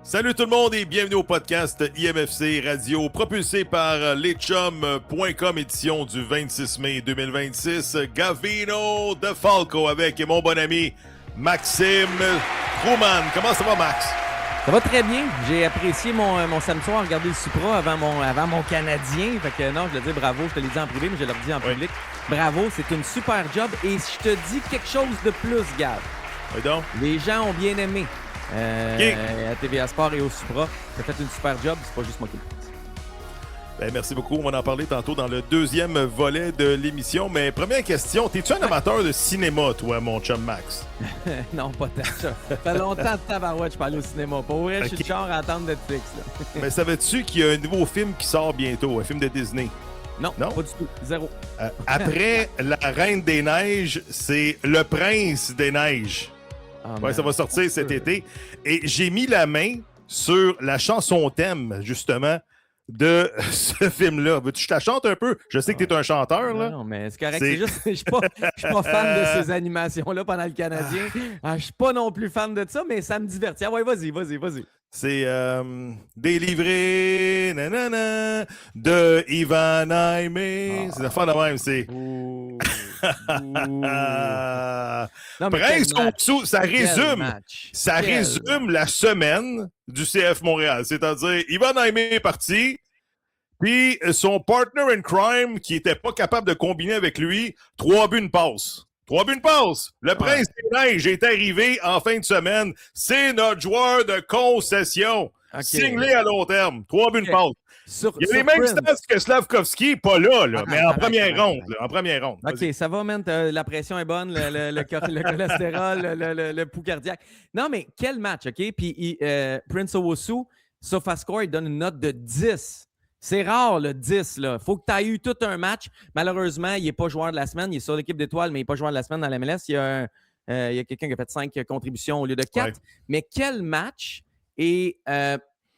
Salut tout le monde et bienvenue au podcast IMFC Radio propulsé par leschum.com édition du 26 mai 2026. Gavino de Falco avec mon bon ami Maxime Truman. Comment ça va, Max? Ça va très bien. J'ai apprécié mon samedi soir, regarder le Supra avant mon Canadien. Fait que non, je le dis bravo, je te l'ai dit en privé, mais je le redis en public. Bravo, c'est une super job. Et je te dis quelque chose de plus, Gav. Oui donc. Les gens ont bien aimé. À TVA Sport et au Supra. T'as fait une super job, c'est pas juste moi qui le pense. Ben, merci beaucoup. On va en parler tantôt dans le deuxième volet de l'émission. Mais première question, t'es-tu un amateur de cinéma, toi, mon chum Max? Non, pas tant. Ça fait longtemps de tabarouette, je peux aller au cinéma. Pour vrai, je suis le genre à attendre Netflix. Là. Mais savais-tu qu'il y a un nouveau film qui sort bientôt, un film de Disney? Non, pas du tout. Zéro. Après La Reine des Neiges, c'est Le Prince des Neiges. Oh, ouais, ça va sortir cet été. Et j'ai mis la main sur la chanson thème, justement, de ce film-là. Veux-tu que je te la chante un peu? Je sais que tu es un chanteur, là. Non, mais c'est correct. C'est juste je suis pas fan de ces animations-là pendant le Canadien. Je suis pas non plus fan de ça, mais ça me divertit. Ah ouais, vas-y. C'est délivré, nanana, de Ivan Aimé. C'est la fin de même, c'est... Prince Oussou, ça résume la semaine du CF Montréal. C'est-à-dire, Ivan Aimé est parti, puis son partner in crime, qui était pas capable de combiner avec lui, 3 buts, une passe. 3 buts, une passe. Le Prince des Neiges est arrivé en fin de semaine. C'est notre joueur de concession. Okay. Signalé à long terme. 3 buts, une passe. Il y a les mêmes stats que Slavkovski, pas là, mais en première ronde. En première ronde. OK, ça va, man. La pression est bonne, le cholestérol, le pouls cardiaque. Non, mais quel match, OK? Puis Prince Owusu, SofaScore, il donne une note de 10. C'est rare, le 10. Il faut que tu aies eu tout un match. Malheureusement, il n'est pas joueur de la semaine. Il est sur l'équipe d'étoiles, mais il n'est pas joueur de la semaine dans la MLS. Il y a quelqu'un qui a fait 5 contributions au lieu de 4. Ouais. Mais quel match! Et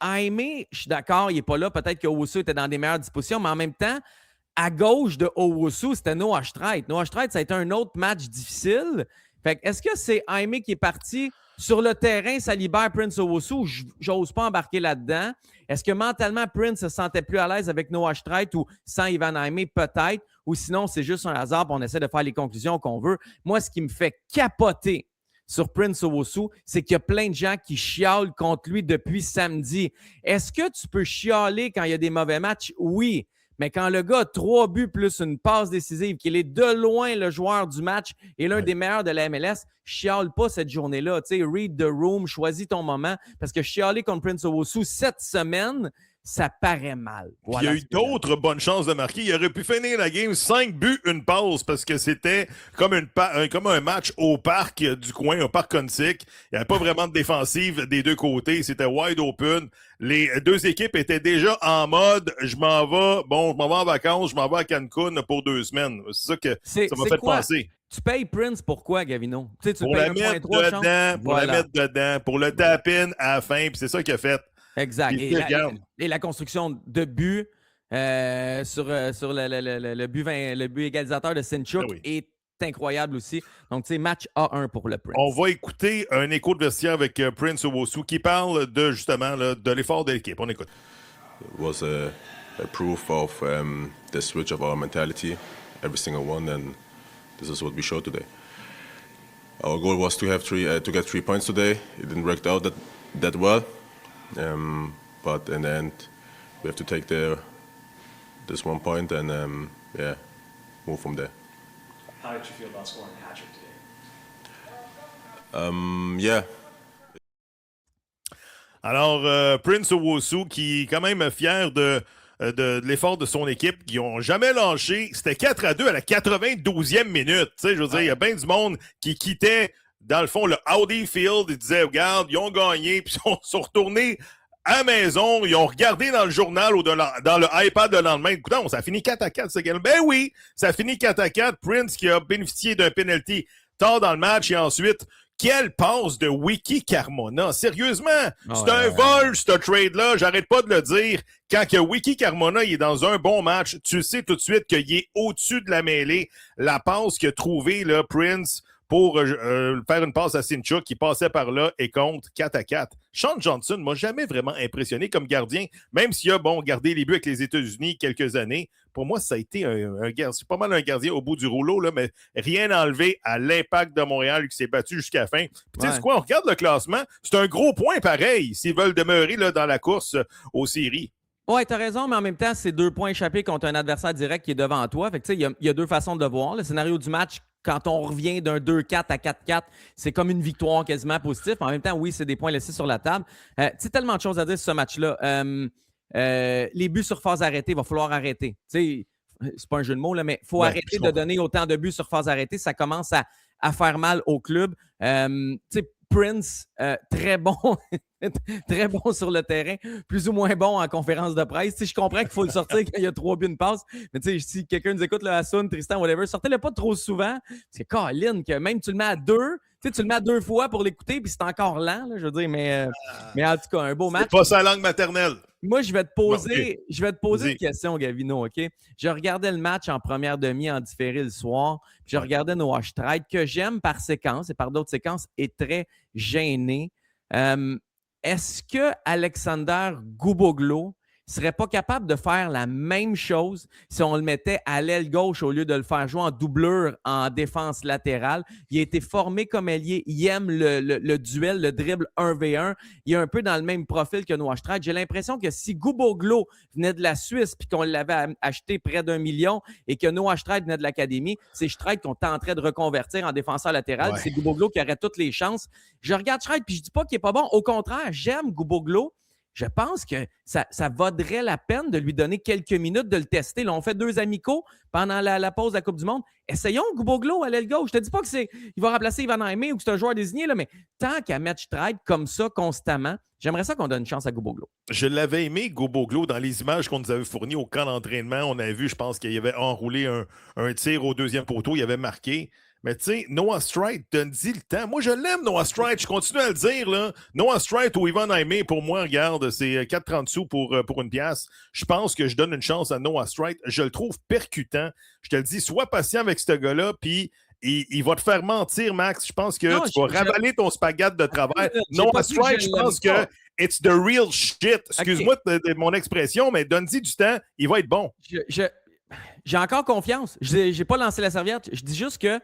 Aimé, je suis d'accord, il n'est pas là. Peut-être que Owusu était dans des meilleures dispositions, mais en même temps, à gauche de Owusu, c'était Noah Streit. Noah Streit, ça a été un autre match difficile. Fait que, est-ce que c'est Aimé qui est parti sur le terrain, ça libère Prince Owusu? J'ose pas embarquer là-dedans. Est-ce que mentalement, Prince se sentait plus à l'aise avec Noah Streit ou sans Ivan Aimé? Peut-être. Ou sinon, c'est juste un hasard et on essaie de faire les conclusions qu'on veut. Moi, ce qui me fait capoter sur Prince Owusu, c'est qu'il y a plein de gens qui chialent contre lui depuis samedi. Est-ce que tu peux chialer quand il y a des mauvais matchs? Oui. Mais quand le gars a 3 buts plus une passe décisive, qu'il est de loin le joueur du match et l'un des meilleurs de la MLS, chiale pas cette journée-là. Tu sais, read the room, choisis ton moment. Parce que chialer contre Prince Owusu cette semaine, ça paraît mal. Voilà, il y a eu d'autres bonnes chances de marquer. Il aurait pu finir la game 5 buts, une passe, parce que c'était comme un match au parc du coin, au parc Contic. Il n'y avait pas vraiment de défensive des deux côtés. C'était wide open. Les deux équipes étaient déjà en mode je m'en vais en vacances, je m'en vais à Cancun pour 2 semaines. C'est ça que ça m'a fait penser. Tu payes Prince pourquoi, Gavino? Tu sais, pour la mettre dedans, la mettre dedans, pour le tap-in à la fin, puis c'est ça qu'il a fait. Exact. Et la construction de but sur le but égalisateur de Sintchuk est incroyable aussi. Donc, tu sais, match A1 pour le Prince. On va écouter un écho de vestiaire avec Prince Owusu qui parle de, justement, de l'effort de l'équipe. On écoute. It was a proof of the switch of our mentality, every single one, and this is what we showed today. Our goal was to get 3 points today. It didn't work out that well. But in the end, we have to take this 1 point and move from there. How did you feel about scoring a hat-trick today? Yeah. Alors, Prince Owusu qui est quand même fier de l'effort de son équipe, qui n'ont jamais lâché. C'était 4-2 à la 92e minute. Tu sais, je veux dire, il y a bien du monde qui quittait dans le fond, le Audi Field, ils disaient, regarde, ils ont gagné, puis ils sont retournés à la maison, ils ont regardé dans le journal ou dans le iPad le lendemain. Écoutez, ça a fini 4-4, ce gars-là. Ben oui, ça a fini 4-4. Prince qui a bénéficié d'un penalty tard dans le match et ensuite, quelle passe de Wiki Carmona. Sérieusement, c'est un vol, ce trade-là. J'arrête pas de le dire. Quand que Wiki Carmona il est dans un bon match, tu sais tout de suite qu'il est au-dessus de la mêlée. La passe qu'il a trouvée, là, Prince, pour faire une passe à Sinchuk qui passait par là et contre 4-4. Sean Johnson ne m'a jamais vraiment impressionné comme gardien, même s'il a gardé les buts avec les États-Unis quelques années. Pour moi, ça a été un gardien, c'est pas mal un gardien au bout du rouleau, là, mais rien enlevé à l'Impact de Montréal qui s'est battu jusqu'à la fin. Puis tu sais quoi, on regarde le classement, c'est un gros point pareil s'ils veulent demeurer là, dans la course aux séries. Oui, tu as raison, mais en même temps, c'est 2 points échappés contre un adversaire direct qui est devant toi. Fait que, il y a 2 façons de voir. Le scénario du match, quand on revient d'un 2-4 à 4-4, c'est comme une victoire quasiment positive. En même temps, oui, c'est des points laissés sur la table. Tu sais, tellement de choses à dire sur ce match-là. Les buts sur phase arrêtée, il va falloir arrêter. Tu sais, c'est pas un jeu de mots, là, mais il faut arrêter de donner autant de buts sur phase arrêtée. Ça commence à faire mal au club. Tu sais, Prince, très bon, très bon sur le terrain, plus ou moins bon en conférence de presse. Je comprends qu'il faut le sortir quand il y a 3 buts, une passe, mais si quelqu'un nous écoute, le Hassoun, Tristan, whatever, sortez-le pas trop souvent. C'est Colin, que même tu le mets à 2, tu le mets à 2 fois pour l'écouter, puis c'est encore lent, là, je veux dire, mais en tout cas, un beau match. C'est pas sa langue maternelle. Moi, je vais te poser une question, Gavino, OK? Je regardais le match en première demi en différé le soir, puis je regardais Noah Streit, que j'aime par séquence et par d'autres séquences, est très gêné. Est-ce que Alexander Goubouglo serait pas capable de faire la même chose si on le mettait à l'aile gauche au lieu de le faire jouer en doublure en défense latérale? Il a été formé comme ailier. Il aime le duel, le dribble 1v1. Il est un peu dans le même profil que Noah Streit. J'ai l'impression que si Goubouglo venait de la Suisse puis qu'on l'avait acheté près d'1 million et que Noah Streit venait de l'Académie, c'est Streit qu'on tenterait de reconvertir en défenseur latéral. C'est Goubouglo qui aurait toutes les chances. Je regarde Streit puis je dis pas qu'il est pas bon. Au contraire, j'aime Goubouglo. Je pense que ça vaudrait la peine de lui donner quelques minutes de le tester. Là, on fait 2 amicaux pendant la pause de la Coupe du Monde. Essayons Goubouglo à l'aile gauche. Je ne te dis pas qu'il va remplacer Ivan Aimé ou que c'est un joueur désigné, là, mais tant qu'à mettre Streit comme ça constamment, j'aimerais ça qu'on donne une chance à Goubouglo. Je l'avais aimé, Goubouglo, dans les images qu'on nous avait fournies au camp d'entraînement. On avait vu, je pense qu'il avait enroulé un tir au 2e poteau. Il avait marqué. Mais tu sais, Noah Streit, donne-y le temps. Moi, je l'aime, Noah Streit. Je continue à le dire, là. Noah Streit ou Ivan Aimé, pour moi, regarde, c'est 4,30 sous pour une pièce. Je pense que je donne une chance à Noah Streit. Je le trouve percutant. Je te le dis, sois patient avec ce gars-là, puis il va te faire mentir, Max. Je pense que tu vas ravaler ton spaghette de travers. Noah Streit, je pense que it's the real shit. Excuse-moi de mon expression, mais donne-y du temps. Il va être bon. J'ai encore confiance. J'ai pas lancé la serviette. Je dis juste que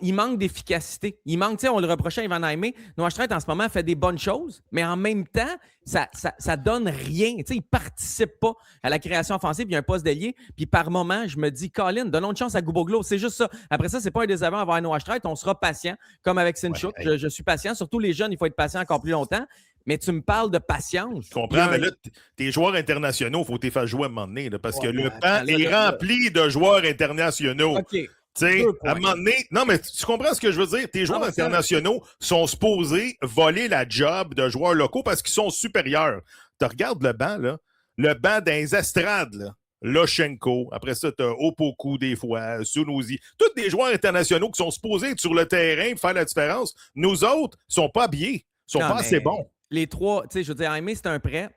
il manque d'efficacité. Il manque, on le reprochait à Ivan Aimé. Noah Streit, en ce moment, fait des bonnes choses, mais en même temps, ça donne rien. Il ne participe pas à la création offensive. Il y a un poste d'ailier. Puis par moment, je me dis, Colin, donnons une chance à Goubouglo. C'est juste ça. Après ça, c'est pas un désavant à avoir Noah Streit. On sera patient, comme avec Sinchuk. Je suis patient. Surtout les jeunes, il faut être patient encore plus longtemps. Mais tu me parles de patience. Je comprends, mais là, tes joueurs internationaux, il faut les faire jouer à un moment donné, là, parce que le banc est rempli de joueurs internationaux. OK. Tu sais, à un moment donné, non, mais tu comprends ce que je veux dire? Tes joueurs internationaux sont supposés voler la job de joueurs locaux parce qu'ils sont supérieurs. Tu regardes le banc, là, le banc des estrades, là. Lochenko, après ça, tu as Opoku des fois, Sunusi, tous des joueurs internationaux qui sont supposés être sur le terrain pour faire la différence. Nous autres, ne sont pas habillés, ne sont pas assez bons. Les 3, tu sais, je veux dire, Aimé, c'est un prêt.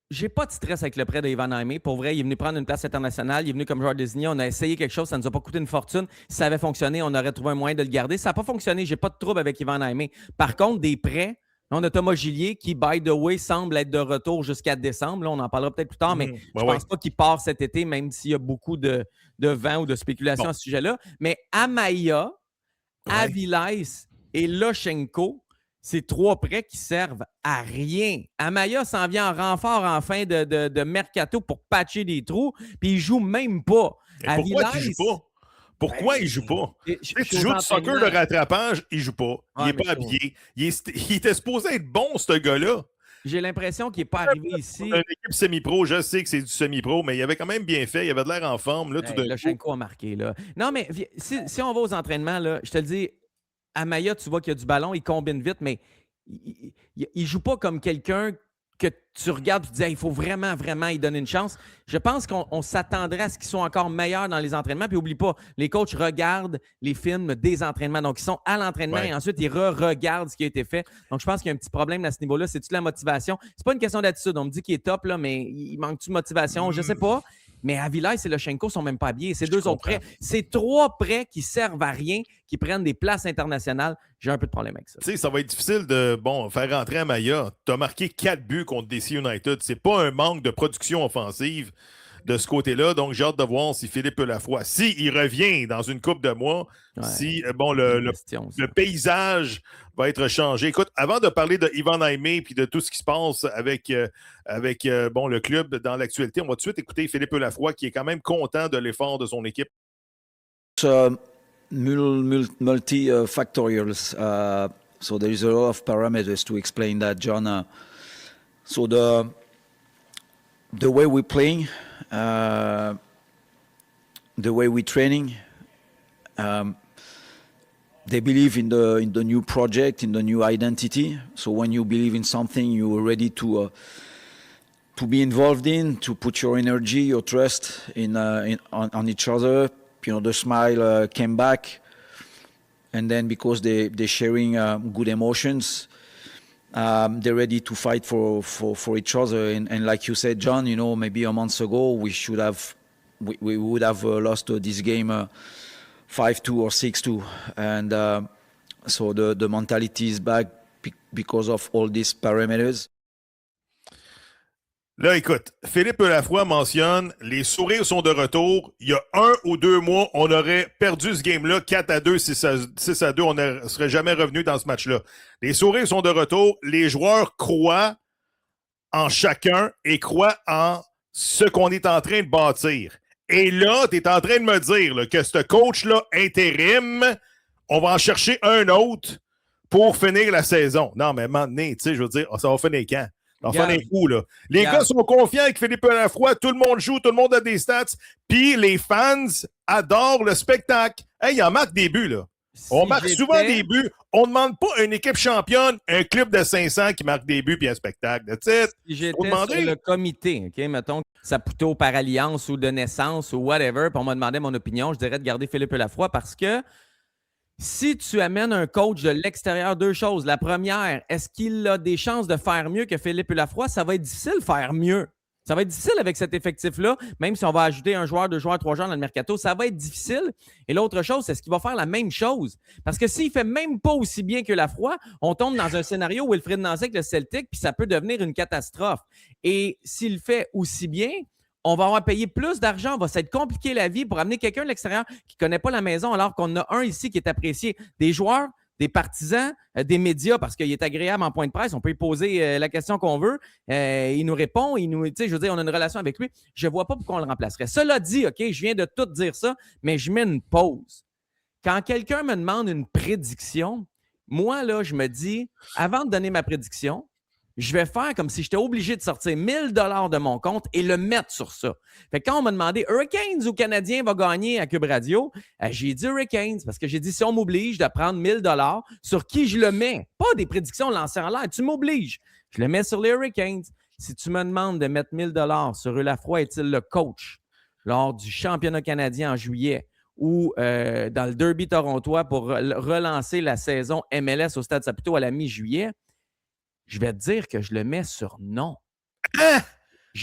J'ai pas de stress avec le prêt d'Ivan Aimé. Pour vrai, il est venu prendre une place internationale. Il est venu comme joueur désigné. On a essayé quelque chose. Ça ne nous a pas coûté une fortune. Si ça avait fonctionné, on aurait trouvé un moyen de le garder. Ça n'a pas fonctionné. J'ai pas de trouble avec Ivan Aimé. Par contre, des prêts, on a Thomas Gillier qui, by the way, semble être de retour jusqu'à décembre. Là, on en parlera peut-être plus tard, mais je pense pas qu'il part cet été, même s'il y a beaucoup de vent ou de spéculation à ce sujet-là. Mais Amaya, Aviles et Lochenko, c'est 3 prêts qui servent à rien. Amaya s'en vient en renfort en fin de mercato pour patcher des trous, puis il joue même pas. Pourquoi tu joues pas? Pourquoi il joue pas? Tu joues du soccer de rattrapage, il joue pas. Il n'est pas habillé. Il était supposé être bon, ce gars-là. J'ai l'impression qu'il n'est pas arrivé ici. Une équipe semi-pro, je sais que c'est du semi-pro, mais il avait quand même bien fait. Il avait de l'air en forme. Là, Lochenko a marqué. Là. Non, mais si on va aux entraînements, là, je te le dis, Amaya, tu vois qu'il y a du ballon, il combine vite, mais il ne joue pas comme quelqu'un que tu regardes et tu dis il faut vraiment, vraiment y donner une chance. Je pense qu'on s'attendrait à ce qu'ils soient encore meilleurs dans les entraînements. Puis, n'oublie pas, les coachs regardent les films des entraînements. Donc, ils sont à l'entraînement et ensuite, ils regardent ce qui a été fait. Donc, je pense qu'il y a un petit problème à ce niveau-là. C'est-tu la motivation? C'est pas une question d'attitude. On me dit qu'il est top, là, mais il manque-tu de motivation? Je sais pas. Mais Aviles et Lechenko ne sont même pas habillés. C'est deux autres comprends. prêts. C'est 3 prêts qui servent à rien, qui prennent des places internationales. J'ai un peu de problème avec ça. Tu sais, ça va être difficile de faire rentrer Amaya. Tu as marqué 4 buts contre DC United. C'est pas un manque de production offensive de ce côté-là. Donc, j'ai hâte de voir si Philippe Lafroy, s'il revient dans une couple de mois, si le paysage va être changé. Écoute, avant de parler de Ivan Aimé et de tout ce qui se passe avec le club dans l'actualité, on va tout de suite écouter Philippe Lafroy qui est quand même content de l'effort de son équipe. Multifactorial. So there is a lot of parameters to explain that, John. So the way we're playing, the way we're training, they believe in the new project, in the new identity. So when you believe in something, you're ready to be involved in, to put your energy, your trust on each other. You know, the smile came back, and then because they're sharing good emotions, they're ready to fight for each other. And like you said, John, you know, maybe a month ago we would have lost this game 5-2 or 6-2, and so the mentality is back because of all these parameters. Là, écoute, Philippe Lafroy mentionne les sourires sont de retour. Il y a 1 ou 2 mois, on aurait perdu ce game-là 4-2, 6-2. On ne serait jamais revenu dans ce match-là. Les sourires sont de retour. Les joueurs croient en chacun et croient en ce qu'on est en train de bâtir. Et là, tu es en train de me dire là, que ce coach-là, intérim, on va en chercher un autre pour finir la saison. Non, mais à un moment donné, tu sais, je veux dire, ça va finir quand? Enfin, les coups, là. Les gars sont confiants avec Philippe Lafroy. Tout le monde joue, tout le monde a des stats. Puis les fans adorent le spectacle. Hey, il en marque des buts, là. On marque souvent des buts. On ne demande pas à une équipe championne, un club de 500 qui marque des buts puis un spectacle. Si j'étais sur le comité, OK, mettons, Saputo par alliance ou de naissance ou whatever, puis on m'a demandé mon opinion, je dirais de garder Philippe Lafroy parce que si tu amènes un coach de l'extérieur, 2 choses. La première, est-ce qu'il a des chances de faire mieux que Philippe Lafroy? Ça va être difficile de faire mieux. Ça va être difficile avec cet effectif-là, même si on va ajouter 1 joueur, 2 joueurs, 3 joueurs dans le mercato. Ça va être difficile. Et l'autre chose, est-ce qu'il va faire la même chose? Parce que s'il ne fait même pas aussi bien que Lafroy, on tombe dans un scénario où Wilfried Nancy avec le Celtic, puis ça peut devenir une catastrophe. Et s'il fait aussi bien, on va avoir payé plus d'argent, va s'être compliqué la vie pour amener quelqu'un de l'extérieur qui ne connaît pas la maison, alors qu'on a un ici qui est apprécié. Des joueurs, des partisans, des médias, parce qu'il est agréable en point de presse. On peut lui poser la question qu'on veut. Il nous répond. Je veux dire, on a une relation avec lui. Je ne vois pas pourquoi on le remplacerait. Cela dit, OK, je viens de tout dire ça, mais je mets une pause. Quand quelqu'un me demande une prédiction, moi, là, je me dis, avant de donner ma prédiction, je vais faire comme si j'étais obligé de sortir 1 000 $ de mon compte et le mettre sur ça. Fait que quand on m'a demandé Hurricanes ou Canadiens va gagner à Cube Radio, j'ai dit Hurricanes parce que j'ai dit si on m'oblige de prendre 1 000 $, sur qui je le mets? Pas des prédictions lancées en l'air, tu m'obliges. Je le mets sur les Hurricanes. Si tu me demandes de mettre 1 000 $ sur Lafroy est-il le coach lors du championnat canadien en juillet ou dans le Derby torontois pour relancer la saison MLS au Stade Saputo à la mi-juillet, je vais te dire que je le mets sur non. Hein?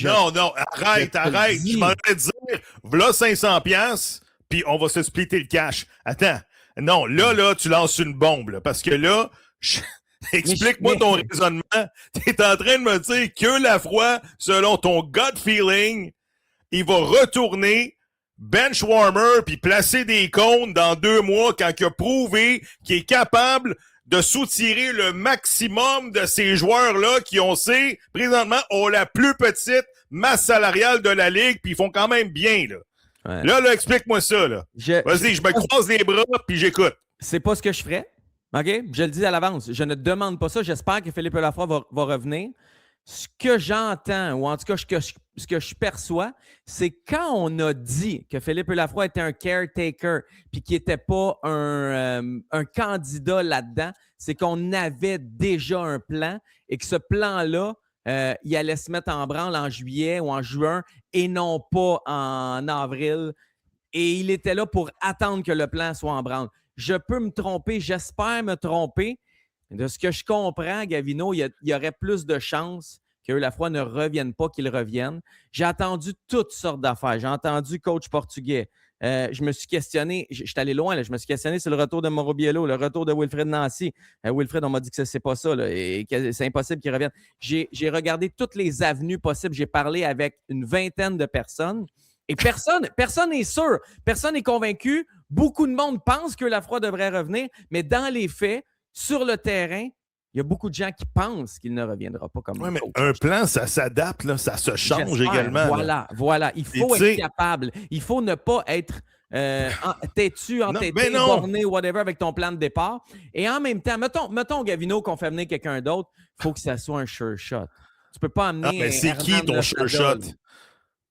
Non, arrête. Je m'en vais dire, voilà 500$, puis on va se splitter le cash. Attends. Non, là, tu lances une bombe, là, parce que là, explique-moi ton raisonnement. Tu es en train de me dire que Lafroy, selon ton gut feeling, il va retourner benchwarmer puis placer des cônes dans 2 mois quand il a prouvé qu'il est capable de soutirer le maximum de ces joueurs-là qui, on sait, présentement, ont la plus petite masse salariale de la Ligue, puis ils font quand même bien, là. Ouais. Là, explique-moi ça, là. Vas-y, je me croise les bras, puis j'écoute. C'est pas ce que je ferais, OK? Je le dis à l'avance. Je ne demande pas ça. J'espère que Philippe Lafroy va revenir. Ce que j'entends, ou en tout cas ce que je perçois, c'est quand on a dit que Philippe Lafroy était un caretaker puis qu'il n'était pas un candidat là-dedans, c'est qu'on avait déjà un plan et que ce plan-là, il allait se mettre en branle en juillet ou en juin et non pas en avril. Et il était là pour attendre que le plan soit en branle. Je peux me tromper, j'espère me tromper. De ce que je comprends, Gavino, il y aurait plus de chances Lafroy ne revienne pas, qu'il revienne. J'ai entendu toutes sortes d'affaires. J'ai entendu coach portugais. Je me suis questionné, je suis allé loin, là, je me suis questionné sur le retour de Mauro Biello, le retour de Wilfred Nancy. Wilfred, on m'a dit que c'est pas ça, là, et que c'est impossible qu'il revienne. J'ai regardé toutes les avenues possibles. J'ai parlé avec une vingtaine de personnes et personne n'est sûr. Personne n'est convaincu. Beaucoup de monde pense que Lafroy devrait revenir, mais dans les faits, sur le terrain, il y a beaucoup de gens qui pensent qu'il ne reviendra pas comme mais un plan, ça s'adapte, là, ça se change également. Voilà. Il faut être capable. Il faut ne pas être têtu, entêté, borné, whatever, avec ton plan de départ. Et en même temps, mettons Gavino, qu'on fait venir quelqu'un d'autre, il faut que ça soit un sure shot. Tu peux pas amener. Mais c'est qui ton sure shot?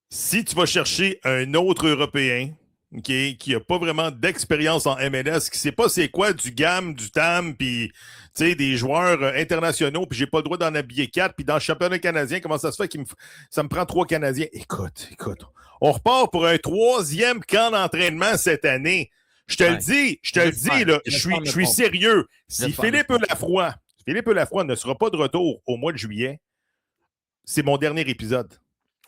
Si tu vas chercher un autre Européen, qui n'a pas vraiment d'expérience en MLS, qui ne sait pas c'est quoi du GAM, du TAM, puis des joueurs internationaux, puis j'ai pas le droit d'en habiller 4, puis dans le championnat canadien, comment ça se fait ça me prend 3 Canadiens? Écoute, on repart pour un 3e camp d'entraînement cette année. Je te le dis, là, je suis sérieux. Si Philippe Lafroy ne sera pas de retour au mois de juillet, c'est mon dernier épisode.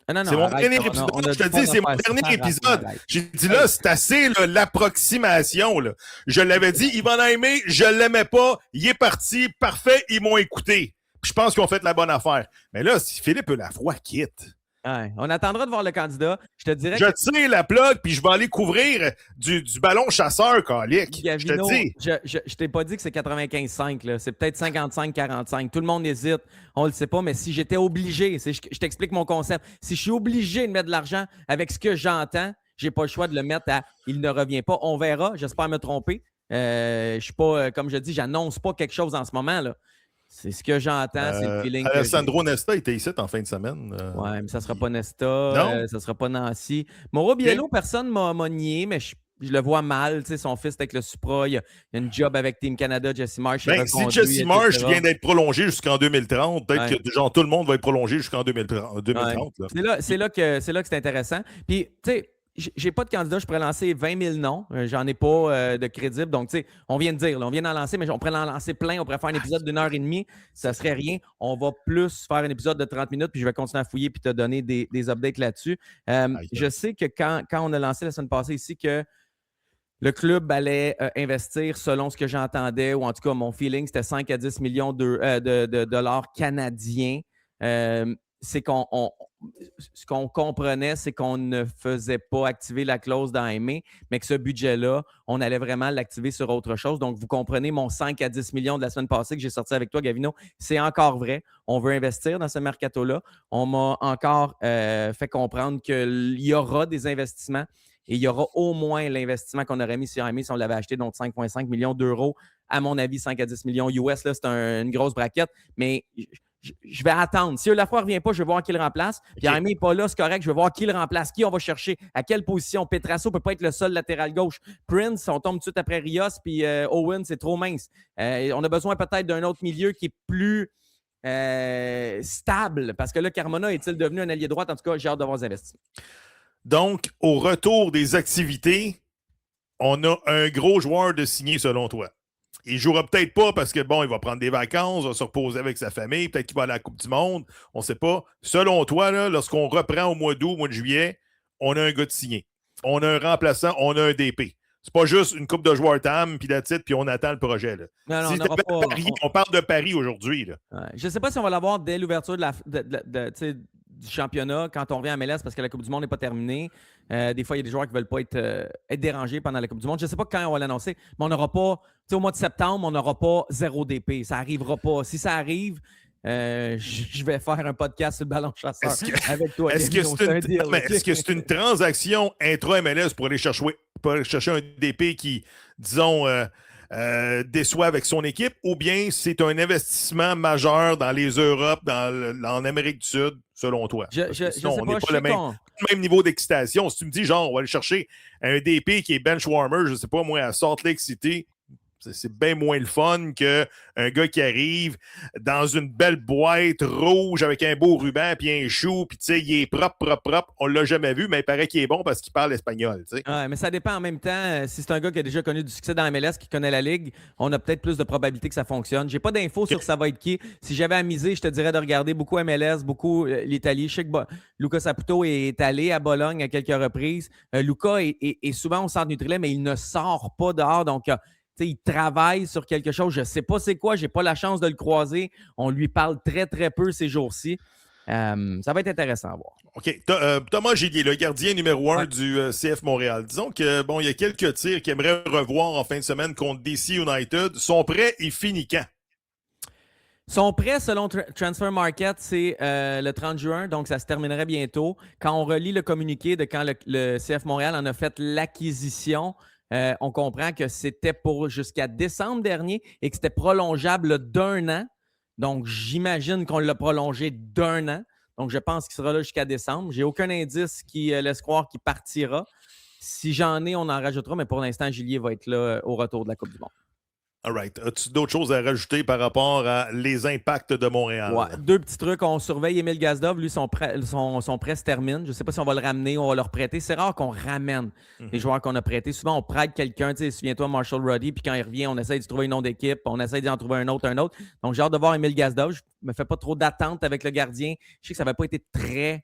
Non, c'est mon dernier épisode. Je te dis, c'est mon dernier épisode. J'ai dit là, c'est assez l'approximation. Là. Je l'avais dit, Yvan Aimé, je l'aimais pas. Il est parti, parfait, ils m'ont écouté. Puis je pense qu'ils ont fait la bonne affaire. Mais là, si Philippe Lafroy quitte. Ouais, on attendra de voir le candidat. Je te dirais tire la plug, puis je vais aller couvrir du ballon chasseur, Calique. Je te dis. Je t'ai pas dit que c'est 95-5. Là. C'est peut-être 55-45. Tout le monde hésite. On le sait pas, mais si j'étais obligé, je t'explique mon concept. Si je suis obligé de mettre de l'argent avec ce que j'entends, j'ai pas le choix de le mettre à « il ne revient pas ». On verra. J'espère me tromper. Je suis pas, comme je dis, j'annonce pas quelque chose en ce moment, là. C'est ce que j'entends, c'est le feeling. Alessandro Nesta était ici en fin de semaine. Ouais, mais ça ne sera pas Nesta, ça ne sera pas Nancy. Mauro Biello, personne ne m'a nié, mais je le vois mal. Son fils avec le Supra, il y a une job avec Team Canada, Jesse Marsh. Si Jesse Marsh vient d'être prolongé jusqu'en 2030, peut-être que tout le monde va être prolongé jusqu'en 2030. Ouais. C'est là que c'est intéressant. Puis, tu sais, j'ai pas de candidat, je pourrais lancer 20 000 noms. J'en ai pas de crédibles. Donc, tu sais, on vient de dire, là, on vient d'en lancer, mais on pourrait en lancer plein. On pourrait faire un épisode d'1 heure et demie. Ça serait rien. On va plus faire un épisode de 30 minutes, puis je vais continuer à fouiller puis te donner des updates là-dessus. Je sais que quand on a lancé la semaine passée ici que le club allait investir, selon ce que j'entendais, ou en tout cas, mon feeling, c'était 5 à 10 millions de dollars canadiens. C'est ce qu'on comprenait, c'est qu'on ne faisait pas activer la clause d'AME, mais que ce budget-là, on allait vraiment l'activer sur autre chose. Donc, vous comprenez mon 5 à 10 millions de la semaine passée que j'ai sorti avec toi, Gavino. C'est encore vrai. On veut investir dans ce mercato-là. On m'a encore fait comprendre qu'il y aura des investissements et il y aura au moins l'investissement qu'on aurait mis sur AME si on l'avait acheté, donc 5,5 millions d'euros. À mon avis, 5 à 10 millions US, là, c'est une grosse braquette, mais je vais attendre. Si Lafroy ne revient pas, je vais voir qui le remplace. Puis Aimé n'est pas là, c'est correct. Je vais voir qui le remplace, qui on va chercher, à quelle position. Petrasso ne peut pas être le seul latéral gauche. Prince, on tombe tout de suite après Rios, puis Owen, c'est trop mince. On a besoin peut-être d'un autre milieu qui est plus stable, parce que là, Carmona est-il devenu un allié droit? En tout cas, j'ai hâte de voir les investissements. Donc, au retour des activités, on a un gros joueur de signer selon toi. Il ne jouera peut-être pas parce que, bon, il va prendre des vacances, va se reposer avec sa famille, peut-être qu'il va aller à la Coupe du Monde, on ne sait pas. Selon toi, là, lorsqu'on reprend au mois d'août, au mois de juillet, on a un gars de signé. On a un remplaçant, on a un DP. C'est pas juste une coupe de joueurs TAM, puis la titre, puis on attend le projet. Là. Non, si on parle de Paris aujourd'hui. Là. Ouais. Je ne sais pas si on va l'avoir dès l'ouverture du championnat quand on revient à MLS parce que la Coupe du Monde n'est pas terminée. Des fois, il y a des joueurs qui ne veulent pas être dérangés pendant la Coupe du Monde. Je ne sais pas quand on va l'annoncer, mais on n'aura pas, au mois de septembre, on n'aura pas 0 DP. Ça n'arrivera pas. Si ça arrive, je vais faire un podcast sur le ballon chasseur avec toi. Est-ce que c'est une transaction intra-MLS pour aller chercher un DP qui, disons, déçoit avec son équipe, ou bien c'est un investissement majeur dans les Europes, en Amérique du Sud, selon toi? Sinon, on n'est pas le même niveau d'excitation. Si tu me dis, genre, on va aller chercher un DP qui est bench warmer, je ne sais pas, moi, à Salt Lake City, C'est bien moins le fun qu'un gars qui arrive dans une belle boîte rouge avec un beau ruban puis un chou, puis tu sais, il est propre. On l'a jamais vu, mais il paraît qu'il est bon parce qu'il parle espagnol. Tu sais. Ouais, mais ça dépend en même temps. Si c'est un gars qui a déjà connu du succès dans la MLS, qui connaît la Ligue, on a peut-être plus de probabilité que ça fonctionne. J'ai pas d'infos sur ça va être qui. Si j'avais à miser, je te dirais de regarder beaucoup MLS, beaucoup l'Italie. Je sais que Luca Saputo est allé à Bologne à quelques reprises. Luca est souvent au centre Nutrilait, mais il ne sort pas dehors. Donc, il travaille sur quelque chose. Je ne sais pas c'est quoi. Je n'ai pas la chance de le croiser. On lui parle très, très peu ces jours-ci. Ça va être intéressant à voir. OK. Thomas Gillier, le gardien numéro 1 du CF Montréal. Disons que bon, il y a quelques tirs qu'il aimerait revoir en fin de semaine contre DC United. Son prêt est fini quand? Son prêt, selon Transfer Market, c'est le 30 juin, donc ça se terminerait bientôt. Quand on relit le communiqué de quand le CF Montréal en a fait l'acquisition, on comprend que c'était pour jusqu'à décembre dernier et que c'était prolongeable d'1 an. Donc, j'imagine qu'on l'a prolongé d'1 an. Donc, je pense qu'il sera là jusqu'à décembre. J'ai aucun indice qui laisse croire qu'il partira. Si j'en ai, on en rajoutera, mais pour l'instant, Gillier va être là au retour de la Coupe du Monde. All right. As-tu d'autres choses à rajouter par rapport à les impacts de Montréal? Ouais, 2 petits trucs. On surveille Émile Gazdov. Lui, son prêt se termine. Je ne sais pas si on va le ramener ou on va le reprêter. C'est rare qu'on ramène les joueurs qu'on a prêtés. Souvent, on prête quelqu'un. Souviens-toi, Marshall Ruddy. Puis quand il revient, on essaie de trouver une nom d'équipe. On essaie d'en trouver un autre. Donc, j'ai hâte de voir Émile Gazdov. Je ne me fais pas trop d'attente avec le gardien. Je sais que ça n'avait pas été très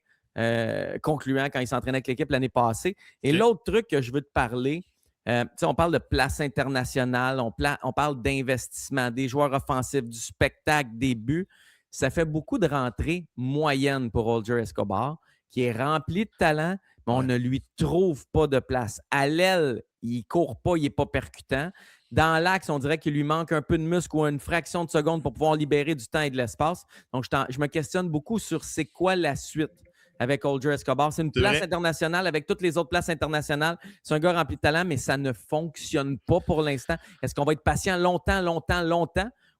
concluant quand il s'entraînait avec l'équipe l'année passée. Et l'autre truc que je veux te parler, on parle de place internationale, on parle d'investissement, des joueurs offensifs, du spectacle, des buts. Ça fait beaucoup de rentrées moyennes pour Holger Escobar, qui est rempli de talent, mais on ne lui trouve pas de place. À l'aile, il ne court pas, il n'est pas percutant. Dans l'axe, on dirait qu'il lui manque un peu de muscle ou une fraction de seconde pour pouvoir libérer du temps et de l'espace. Donc, je me questionne beaucoup sur c'est quoi la suite avec Holger Escobar. C'est une place internationale avec toutes les autres places internationales. C'est un gars rempli de talent, mais ça ne fonctionne pas pour l'instant. Est-ce qu'on va être patient longtemps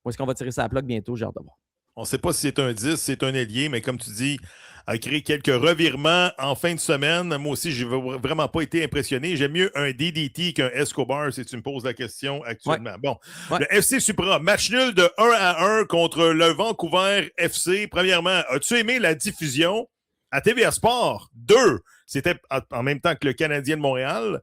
ou est-ce qu'on va tirer sa plaque bientôt? J'ai hâte de voir. On ne sait pas si c'est un 10, si c'est un ailier, mais comme tu dis, a créé quelques revirements en fin de semaine. Moi aussi, je n'ai vraiment pas été impressionné. J'aime mieux un DDT qu'un Escobar, si tu me poses la question actuellement. Bon, le FC Supra, match nul de 1-1 contre le Vancouver FC. Premièrement, as-tu aimé la diffusion à TVA Sport? 2, c'était en même temps que le Canadien de Montréal.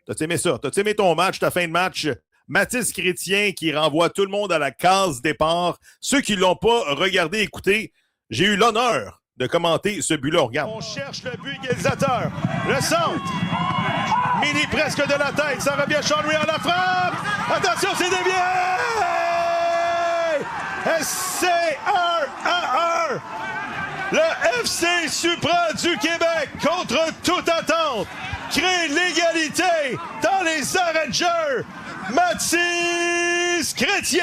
T'as-tu aimé ça? T'as-tu aimé ton match, ta fin de match? Mathis Chrétien qui renvoie tout le monde à la case départ. Ceux qui ne l'ont pas regardé, écoutez, j'ai eu l'honneur de commenter ce but-là. Regarde. On cherche le but égalisateur. Le centre. Mini presque de la tête. Ça revient Sean Ray à la frappe. Attention, c'est dévié! SC 1-1. Le FC Supra du Québec, contre toute attente, crée l'égalité dans les arrêts de jeu. Mathis Chrétien!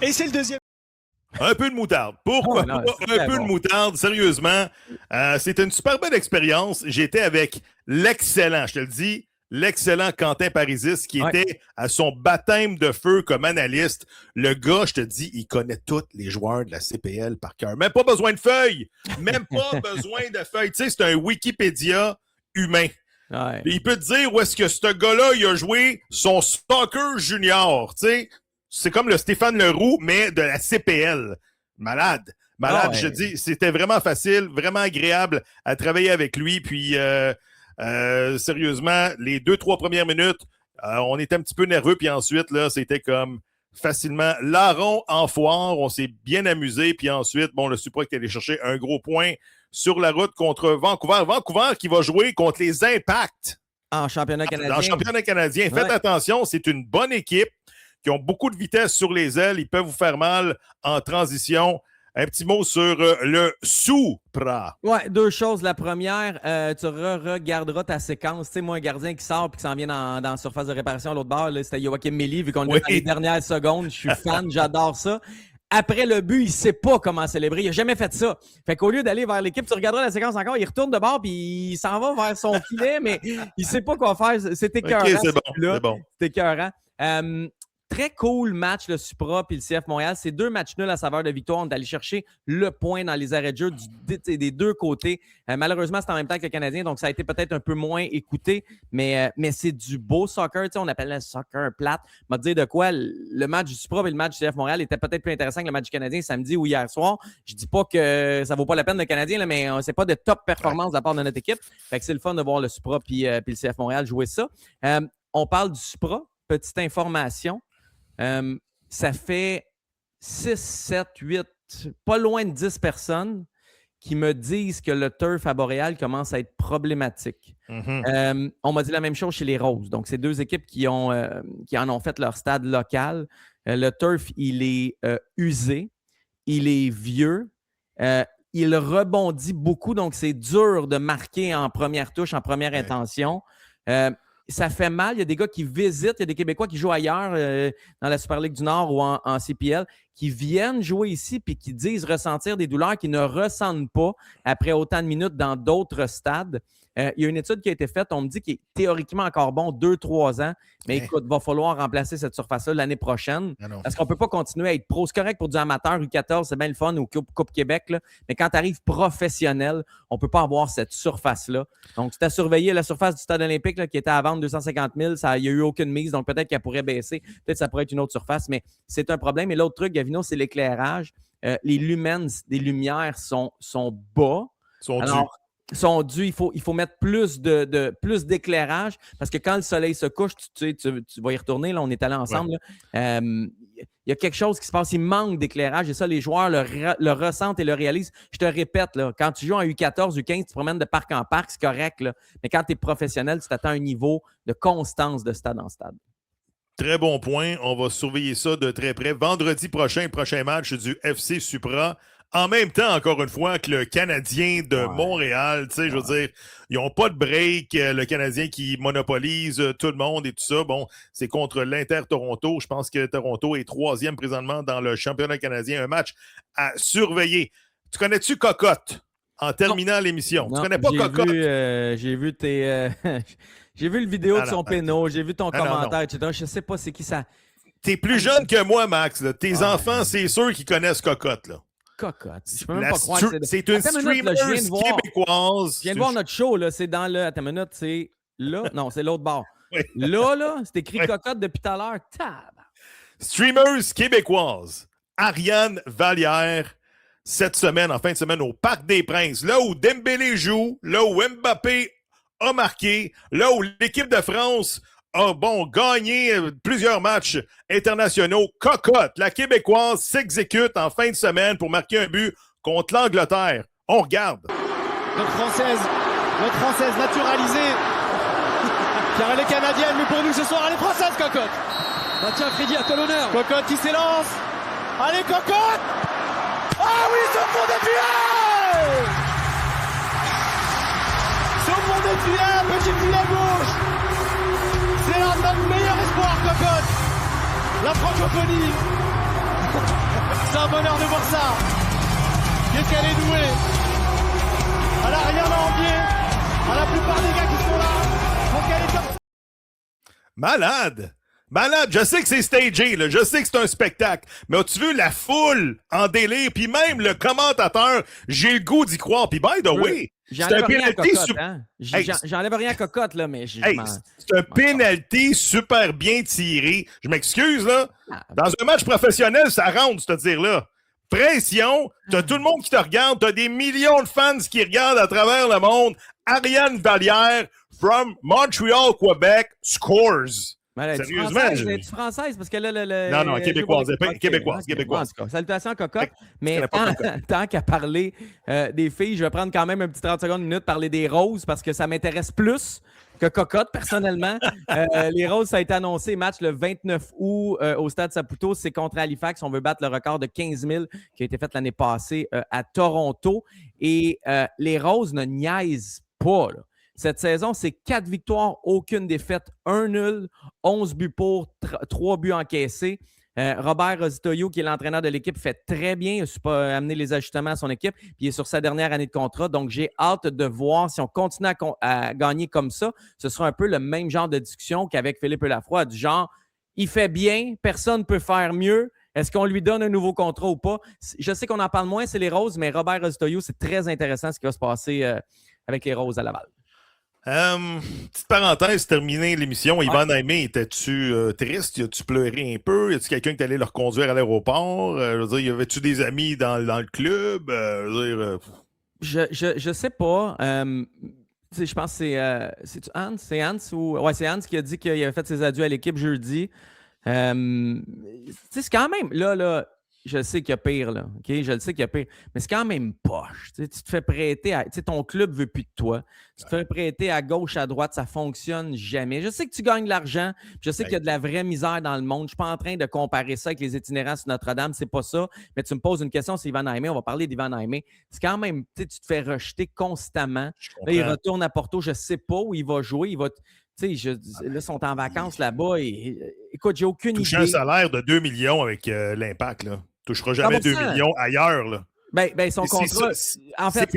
Et c'est le deuxième. Un peu de moutarde. Pourquoi pas un peu de moutarde? Sérieusement, c'était une super belle expérience. J'étais avec l'excellent, je te le dis, l'excellent Quentin Parisis qui était à son baptême de feu comme analyste. Le gars, je te dis, il connaît tous les joueurs de la CPL par cœur. Même pas besoin de feuilles. Même pas besoin de feuilles. Tu sais, c'est un Wikipédia humain. Ouais. Il peut te dire où est-ce que ce gars-là, il a joué son soccer junior. Tu sais, c'est comme le Stéphane Leroux, mais de la CPL. Malade. Je dis, c'était vraiment facile, vraiment agréable à travailler avec lui. Puis, sérieusement, les 2-3 premières minutes, on était un petit peu nerveux. Puis ensuite, là, c'était comme facilement larron en foire. On s'est bien amusé. Puis ensuite, bon, le Supra qui est allé chercher un gros point sur la route contre Vancouver. Vancouver qui va jouer contre les Impacts. En championnat canadien. En championnat canadien. Faites attention, c'est une bonne équipe qui ont beaucoup de vitesse sur les ailes. Ils peuvent vous faire mal en transition. Un petit mot sur le Supra. Ouais, 2 choses. La première, tu regarderas ta séquence. Tu sais, moi, un gardien qui sort et qui s'en vient dans la surface de réparation à l'autre bord, là, c'était Joachim Méli, vu qu'on est dans les dernières secondes. Je suis fan, j'adore ça. Après le but, il ne sait pas comment célébrer. Il n'a jamais fait ça. Fait qu'au lieu d'aller vers l'équipe, tu regarderas la séquence encore, il retourne de bord puis il s'en va vers son filet, mais il ne sait pas quoi faire. C'est écœurant. Okay, c'est bon. C'est écœurant. très cool match, le Supra puis le CF Montréal. C'est 2 matchs nuls à saveur de victoire. On est allé chercher le point dans les arrêts de jeu des 2 côtés. Malheureusement, c'est en même temps que le Canadien, donc ça a été peut-être un peu moins écouté, mais c'est du beau soccer. On appelle le soccer plate. Je vais te dire de quoi, le match du Supra et le match du CF Montréal était peut-être plus intéressant que le match du Canadien samedi ou hier soir. Je dis pas que ça vaut pas la peine le Canadien, là, mais c'est pas de top performance de la part de notre équipe. Fait que c'est le fun de voir le Supra puis le CF Montréal jouer ça. On parle du Supra. Petite information. Ça fait 6, 7, 8, pas loin de 10 personnes qui me disent que le turf à Montréal commence à être problématique. On m'a dit la même chose chez les Roses. Donc, c'est 2 équipes qui en ont fait leur stade local. Le turf, il est usé, il est vieux, il rebondit beaucoup, donc c'est dur de marquer en première touche, en première intention. Ça fait mal. Il y a des gars qui visitent, il y a des Québécois qui jouent ailleurs dans la Super League du Nord ou en CPL, qui viennent jouer ici puis qui disent ressentir des douleurs qu'ils ne ressentent pas après autant de minutes dans d'autres stades. Il y a une étude qui a été faite, on me dit qu'il est théoriquement encore bon 2-3 ans, mais écoute, il va falloir remplacer cette surface-là l'année prochaine parce qu'on ne peut pas continuer à être pro. C'est correct pour du amateur, U14, c'est bien le fun, ou Coupe Québec, là, mais quand tu arrives professionnel, on ne peut pas avoir cette surface-là. Donc, c'est à surveiller la surface du stade olympique là, qui était à vendre 250 000, il n'y a eu aucune mise, donc peut-être qu'elle pourrait baisser, peut-être que ça pourrait être une autre surface, mais c'est un problème. Et l'autre truc, Gavino, c'est l'éclairage. Les lumens des lumières sont bas. Sont dus, il faut mettre plus d'éclairage parce que quand le soleil se couche, tu vas y retourner, là, on est allé ensemble. Il y a quelque chose qui se passe, il manque d'éclairage et ça, les joueurs le ressentent et le réalisent. Je te répète, là, quand tu joues en U14, U15, tu te promènes de parc en parc, c'est correct, là, mais quand tu es professionnel, tu t'attends à un niveau de constance de stade en stade. Très bon point. On va surveiller ça de très près. Vendredi prochain match du FC Supra. En même temps, encore une fois, que le Canadien de Montréal, tu sais, je veux dire, ils n'ont pas de break. Le Canadien qui monopolise tout le monde et tout ça. Bon, c'est contre l'Inter Toronto. Je pense que Toronto est 3e présentement dans le championnat canadien. Un match à surveiller. Tu connais-tu Cocotte en terminant l'émission? Tu connais pas Cocotte? J'ai vu tes... j'ai vu le vidéo de son péno, j'ai vu ton commentaire, etc. Je ne sais pas c'est qui ça... T'es plus jeune que moi, Max. Là. Tes enfants, c'est sûr qu'ils connaissent Cocotte, là. Cocotte. Je peux même pas croire que c'est une streamer québécoise. Je viens de voir notre show, là. C'est dans le... Attends une minute, c'est là? Non, c'est l'autre bord. Oui. Là, c'est écrit Cocotte depuis tout à l'heure. Streamers québécoise. Ariane Vallière, cette semaine, en fin de semaine, au Parc des Princes. Là où Dembélé joue, là où Mbappé a marqué, là où l'équipe de France a gagné plusieurs matchs internationaux. Cocotte, la Québécoise, s'exécute en fin de semaine pour marquer un but contre l'Angleterre. On regarde. Notre Française naturalisée. Car elle est canadienne, mais pour nous ce soir, elle est française, Cocotte. Bah tiens, Freddy, à toi l'honneur. Cocotte qui s'élance. Allez, Cocotte. Ah oui, sur fond des filets. Sur fond des filets, petit filet gauche. C'est notre meilleur espoir, Cocotte. La francophonie. C'est un bonheur de voir ça. Qu'est-ce qu'elle est douée. Elle n'a rien à envier à la plupart des gars qui sont là. Donc elle est comme... Malade. Je sais que c'est stagé, là. Je sais que c'est un spectacle. Mais as-tu vu la foule en délire? Puis même le commentateur, j'ai le goût d'y croire. Puis by the way, j'enlève rien à Cocotte, hein? J'enlève rien à Cocotte, là, mais... c'est un penalty super bien tiré. Je m'excuse, là. Dans un match professionnel, ça rentre, ce tir-là. Pression, t'as tout le monde qui te regarde, t'as des millions de fans qui regardent à travers le monde. Ariane Vallière, from Montreal, Québec, scores. Sérieusement, es-tu française? Parce que là, non, québécoise. Québécoise. Salutations, Cocotte. Mais tant qu'à parler des filles, je vais prendre quand même un petit 30 secondes, une minute, parler des Roses, parce que ça m'intéresse plus que Cocotte, personnellement. Les Roses, ça a été annoncé, match le 29 août au Stade Saputo. C'est contre Halifax. On veut battre le record de 15 000 qui a été fait l'année passée à Toronto. Et les Roses ne niaisent pas, là. Cette saison, c'est 4 victoires, aucune défaite, 1 nul, 11 buts pour, 3 buts encaissés. Robert Rositoyo, qui est l'entraîneur de l'équipe, fait très bien. Il a su pas amener les ajustements à son équipe. Puis il est sur sa dernière année de contrat. Donc, j'ai hâte de voir si on continue à gagner comme ça. Ce sera un peu le même genre de discussion qu'avec Philippe Lafroy, du genre, il fait bien, personne ne peut faire mieux. Est-ce qu'on lui donne un nouveau contrat ou pas? Je sais qu'on en parle moins, c'est les Roses, mais Robert Rositoyo, c'est très intéressant ce qui va se passer avec les Roses à Laval. Petite parenthèse, terminer l'émission. Yvan Aimé, étais-tu triste? As-tu pleuré un peu? Y a-tu quelqu'un qui t'allait le reconduire à l'aéroport? Je veux dire, y avait-tu des amis dans le club? Je sais pas. Je pense que c'est Hans? C'est Hans ou. Ouais, c'est Hans qui a dit qu'il avait fait ses adieux à l'équipe jeudi. C'est quand même. Là, je sais qu'il y a pire, là. OK? Je le sais qu'il y a pire. Mais c'est quand même poche. Tu te fais prêter à. Ton club ne veut plus de toi. Tu te fais prêter à gauche, à droite, ça ne fonctionne jamais. Je sais que tu gagnes de l'argent. Je sais qu'il y a de la vraie misère dans le monde. Je ne suis pas en train de comparer ça avec les itinérants sur Notre-Dame. C'est pas ça. Mais tu me poses une question, c'est Yvan Aimé. On va parler d'Yvan Aimé. C'est quand même. Tu te fais rejeter constamment. Là, il retourne à Porto. Je ne sais pas où il va jouer. Il va. Là, ils sont en vacances là-bas. Écoute, j'ai aucune idée. Toucher un salaire de 2 millions avec l'Impact, là. Tu ne toucheras jamais 2 millions ailleurs, là. Son contrat, en fait,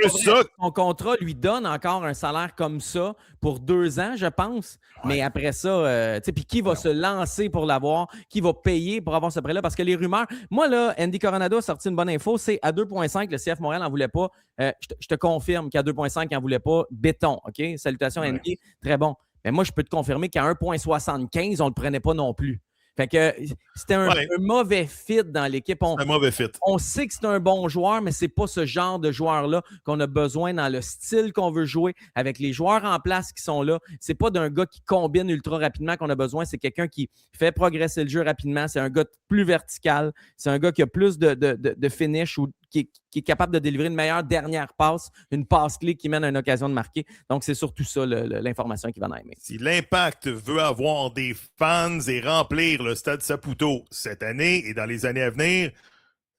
son contrat lui donne encore un salaire comme ça pour 2 ans, je pense. Ouais. Mais après ça, puis qui va se lancer pour l'avoir? Qui va payer pour avoir ce prêt-là? Parce que les rumeurs... Moi, là, Andy Coronado a sorti une bonne info. C'est à 2,5, le CF Montréal n'en voulait pas. Je te confirme qu'à 2,5, il n'en voulait pas. Béton, OK? Salutations, Andy. Très bon. Mais moi, je peux te confirmer qu'à 1,75, on ne le prenait pas non plus. Fait que c'était un mauvais fit dans l'équipe. Un mauvais fit. On sait que c'est un bon joueur, mais c'est pas ce genre de joueur-là qu'on a besoin dans le style qu'on veut jouer, avec les joueurs en place qui sont là. C'est pas d'un gars qui combine ultra rapidement qu'on a besoin. C'est quelqu'un qui fait progresser le jeu rapidement. C'est un gars plus vertical. C'est un gars qui a plus de finish ou qui est capable de délivrer une meilleure dernière passe, une passe clé qui mène à une occasion de marquer. Donc, c'est surtout ça l'information qu'il va en aimer. Si l'Impact veut avoir des fans et remplir le Stade Saputo cette année et dans les années à venir,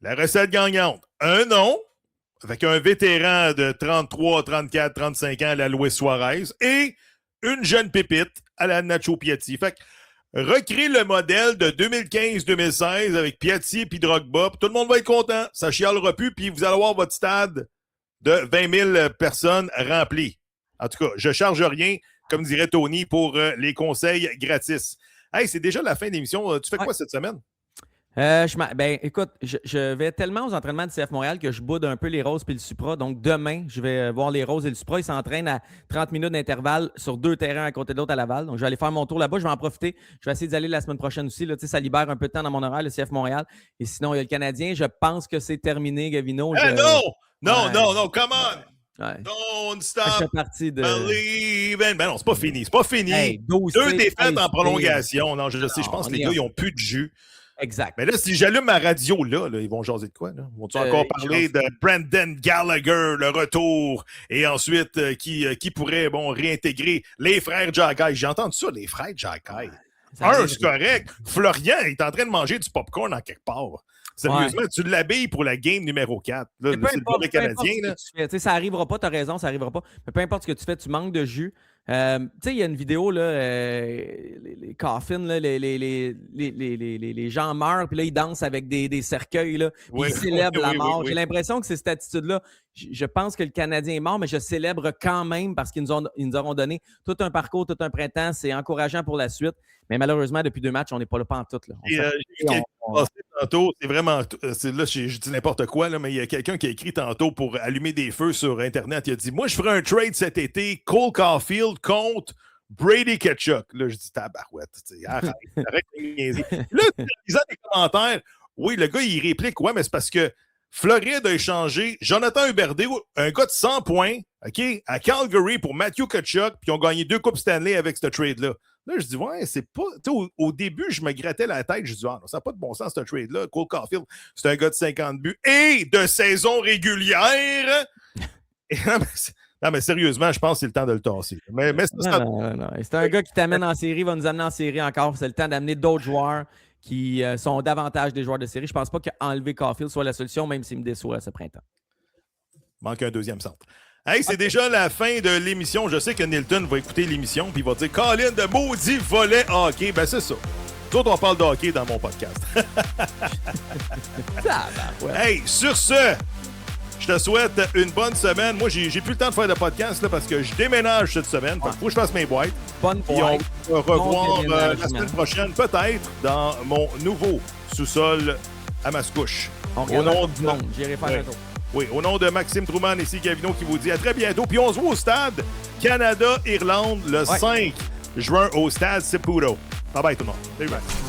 la recette gagnante, un nom avec un vétéran de 33, 34, 35 ans à la Luis Suarez et une jeune pépite à la Nacho Piatti. Fait que recréer le modèle de 2015-2016 avec Piatti et Drogba. Tout le monde va être content. Ça chialera plus. Puis vous allez avoir votre stade de 20 000 personnes rempli. En tout cas, je ne charge rien, comme dirait Tony, pour les conseils gratis. Hey, c'est déjà la fin de l'émission. Tu fais quoi cette semaine? Écoute, je vais tellement aux entraînements du CF Montréal que je boude un peu les Roses et le Supra. Donc, demain, je vais voir les Roses et le Supra. Ils s'entraînent à 30 minutes d'intervalle sur 2 terrains à côté de l'autre à Laval. Donc, je vais aller faire mon tour là-bas. Je vais en profiter. Je vais essayer d'y aller la semaine prochaine aussi. Là, ça libère un peu de temps dans mon horaire, le CF Montréal. Et sinon, il y a le Canadien. Je pense que c'est terminé, Gavino. Non, come on! Ouais. Don't stop believing. Ben non, c'est pas fini. C'est pas fini. Hey, 2 défaites en prolongation. Non, je sais, je pense que les gars, ils n'ont plus de jus. Exact. Mais là, si j'allume ma radio, là, ils vont jaser de quoi? Là? Vont-ils encore parler de Brendan Gallagher, le retour, et ensuite, qui pourrait réintégrer les frères Jagai? J'ai entendu ça, les frères Jagai. C'est correct. Florian est en train de manger du popcorn en quelque part. Sérieusement, tu l'habilles pour la game numéro 4. Là, c'est le pour les Canadiens. Ça n'arrivera pas, tu as raison, ça n'arrivera pas. Mais peu importe ce que tu fais, tu manques de jus. Tu sais, il y a une vidéo, là, les coffins, là, les gens meurent, puis là, ils dansent avec des cercueils, là, ils célèbrent la mort. J'ai l'impression que c'est cette attitude-là. Je pense que le Canadien est mort, mais je célèbre quand même parce qu'ils nous auront donné tout un parcours, tout un printemps. C'est encourageant pour la suite. Mais malheureusement, depuis 2 matchs, on n'est pas là pantoute. Tantôt, c'est vraiment... Là, je dis n'importe quoi, là, mais il y a quelqu'un qui a écrit tantôt pour allumer des feux sur Internet. Il a dit « Moi, je ferai un trade cet été, Cole Caulfield contre Brady Tkachuk. » Là, je dis « Tabarouette, arrête de niaiser. » Là, en lisant les commentaires, oui, le gars, il réplique « Ouais, mais c'est parce que Floride a échangé Jonathan Huberdeau, un gars de 100 points, OK, à Calgary pour Matthew Tkachuk, puis ils ont gagné 2 Coupes Stanley avec ce trade-là. » Là, je dis, ouais, c'est pas. Au début, je me grattais la tête. Je dis, non, ça n'a pas de bon sens, ce trade-là. Cole Caulfield, c'est un gars de 50 buts et de saison régulière. Et, non, mais sérieusement, je pense que c'est le temps de le tasser. Mais non. C'est un gars qui t'amène en série, va nous amener en série encore. C'est le temps d'amener d'autres joueurs qui sont davantage des joueurs de série. Je ne pense pas qu'enlever Caulfield soit la solution, même s'il me déçoit ce printemps. Manque un deuxième centre. Hey, c'est déjà la fin de l'émission. Je sais que Nilton va écouter l'émission puis il va dire « Colin, de maudit volet hockey ». Ben, c'est ça. Nous autres, on parle de hockey dans mon podcast. Hey, sur ce, Je te souhaite une bonne semaine. Moi, j'ai plus le temps de faire de podcast là, parce que je déménage cette semaine. Il faut que je fasse mes boîtes. Bonne Puis on boîte. va revoir Bon la déménagement. semaine prochaine, peut-être, dans mon nouveau sous-sol à Mascouche. On Au regarde nom du monde. J'irai faire Ouais. un tour. Oui, au nom de Maxime Trouman, ici Gavino qui vous dit à très bientôt. Puis on se voit au stade Canada-Irlande le 5 juin au stade Saputo. Bye bye tout le monde. Salut, bye.